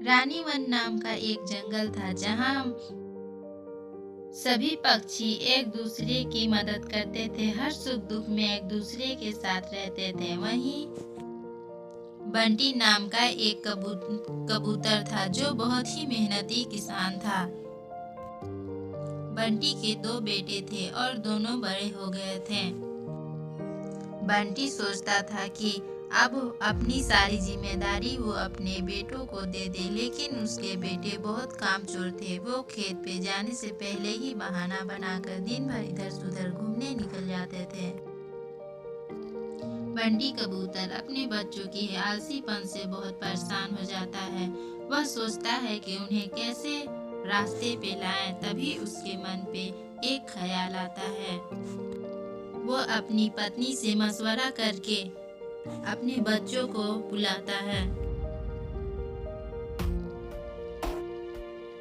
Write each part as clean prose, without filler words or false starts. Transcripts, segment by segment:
रानी one नाम का एक जंगल था जहाँ सभी पक्षी एक दूसरे की मदद करते थे, हर सुख दुख में एक दूसरे के साथ रहते थे। वहीं बंटी नाम का एक कबूतर था जो बहुत ही मेहनती किसान था। बंटी के 2 बेटे थे और दोनों बड़े हो गए थे। बंटी सोचता था कि अब अपनी सारी जिम्मेदारी वो अपने बेटों को दे दे, लेकिन उसके बेटे बहुत कामचोर थे। वो खेत पे जाने से पहले ही बहाना बनाकर दिन भर इधर उधर घूमने निकल जाते थे। बंटी कबूतर अपने बच्चों की आलसीपन से बहुत परेशान हो जाता है। वह सोचता है कि उन्हें कैसे रास्ते पे लाएं। तभी उसके मन पे एक ख्याल आता है। वो अपनी पत्नी से मशवरा करके अपने बच्चों को बुलाता है।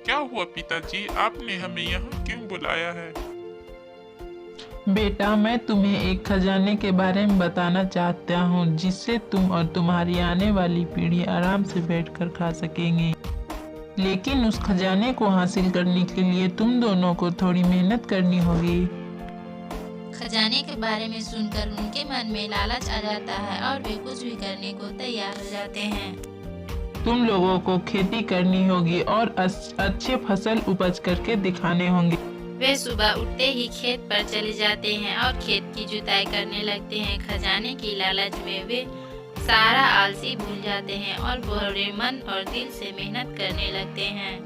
क्या हुआ पिताजी, आपने हमें यहाँ क्यों बुलाया है? बेटा, मैं तुम्हें एक खजाने के बारे में बताना चाहता हूँ जिससे तुम और तुम्हारी आने वाली पीढ़ी आराम से बैठकर खा सकेंगे। लेकिन उस खजाने को हासिल करने के लिए तुम दोनों को थोड़ी मेहनत करनी होगी। खजाने के बारे में सुनकर उनके मन में लालच आ जाता है और वे कुछ भी करने को तैयार हो जाते हैं। तुम लोगों को खेती करनी होगी और अच्छे फसल उपज करके दिखाने होंगे। वे सुबह उठते ही खेत पर चले जाते हैं और खेत की जुताई करने लगते हैं। खजाने की लालच में वे सारा आलसी भूल जाते हैं और पूरे मन और दिल से मेहनत करने लगते हैं।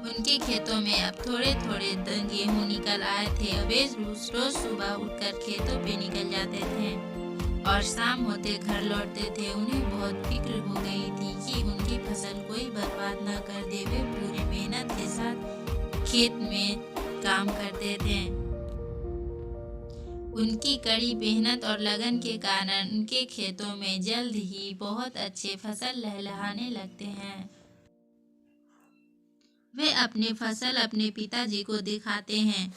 उनके खेतों में अब थोड़े थोड़े गेहूं निकल आए थे। वे रोज सुबह उठकर खेतों पे निकल जाते थे और शाम होते घर लौटते थे। उन्हें बहुत फिक्र हो गई थी कि उनकी फसल कोई बर्बाद न कर दे। वे पूरी मेहनत के साथ खेत में काम करते थे। उनकी कड़ी मेहनत और लगन के कारण उनके खेतों में जल्द ही बहुत अच्छे फसल लहलहाने लगते हैं। वे अपनी फसल अपने पिताजी को दिखाते हैं।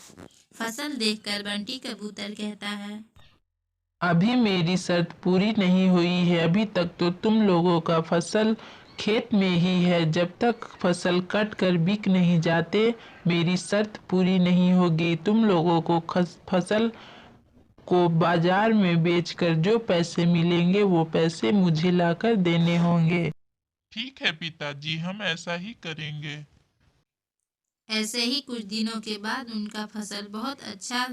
फसल देखकर बंटी कबूतर कहता है, अभी मेरी शर्त पूरी नहीं हुई है। अभी तक तो तुम लोगों का फसल खेत में ही है। जब तक फसल कट कर बिक नहीं जाते मेरी शर्त पूरी नहीं होगी। तुम लोगों को फसल को बाजार में बेचकर जो पैसे मिलेंगे वो पैसे मुझे लाकर देने होंगे। ठीक है पिताजी, हम ऐसा ही करेंगे। ऐसे ही कुछ दिनों के बाद उनका फसल बहुत अच्छा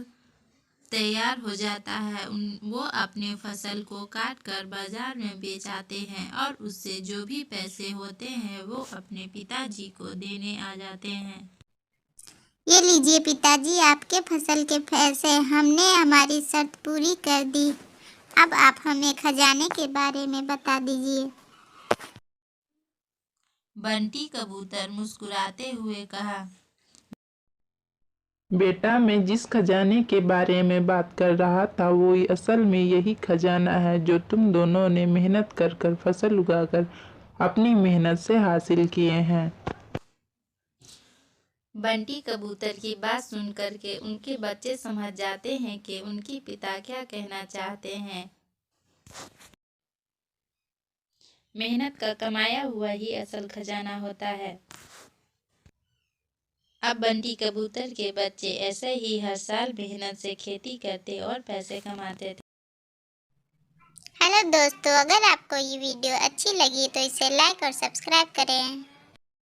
तैयार हो जाता है। वो अपने फसल को काट कर बाजार में बेच आते हैं और उससे जो भी पैसे होते हैं वो अपने पिताजी को देने आ जाते हैं। ये लीजिए पिताजी, आपके फसल के पैसे। हमने हमारी शर्त पूरी कर दी। अब आप हमें खजाने के बारे में बता दीजिए। बंटी कबूतर मुस्कुराते हुए कहा, बेटा, मैं जिस खजाने के बारे में बात कर रहा था वो असल में यही खजाना है जो तुम दोनों ने मेहनत कर कर फसल उगाकर अपनी मेहनत से हासिल किए हैं। बंटी कबूतर की बात सुनकर के उनके बच्चे समझ जाते हैं कि उनके पिता क्या कहना चाहते हैं। मेहनत का कमाया हुआ ही असल खजाना होता है। अब बंटी कबूतर के बच्चे ऐसे ही हर साल मेहनत से खेती करते और पैसे कमाते थे। हेलो दोस्तों, अगर आपको ये वीडियो अच्छी लगी तो इसे लाइक और सब्सक्राइब करें।